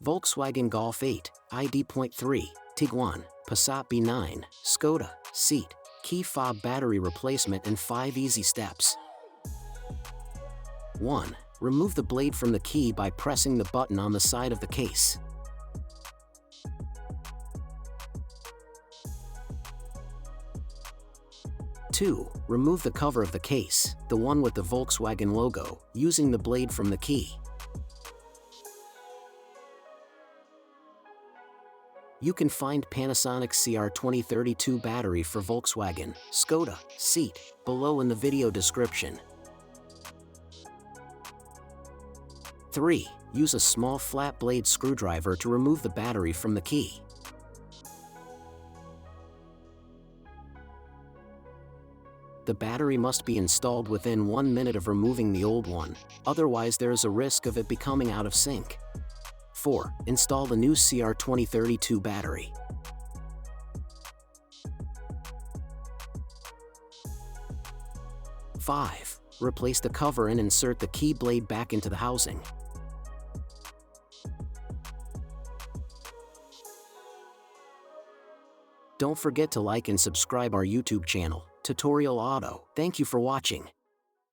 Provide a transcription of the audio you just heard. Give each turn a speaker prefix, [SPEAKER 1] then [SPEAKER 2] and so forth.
[SPEAKER 1] Volkswagen Golf 8, ID.3, Tiguan, Passat B9, Skoda, seat, key fob battery replacement in 5 easy steps. 1. Remove the blade from the key by pressing the button on the side of the case. 2. Remove the cover of the case, the one with the Volkswagen logo, using the blade from the key. You can find Panasonic CR2032 battery for Volkswagen, Skoda, seat, below in the video description. 3. Use a small flat blade screwdriver to remove the battery from the key. The battery must be installed within 1 minute of removing the old one, otherwise there is a risk of it becoming out of sync. 4. Install the new CR2032 battery. 5. Replace the cover and insert the key blade back into the housing. Don't forget to like and subscribe our YouTube channel, Tutorial Auto. Thank you for watching.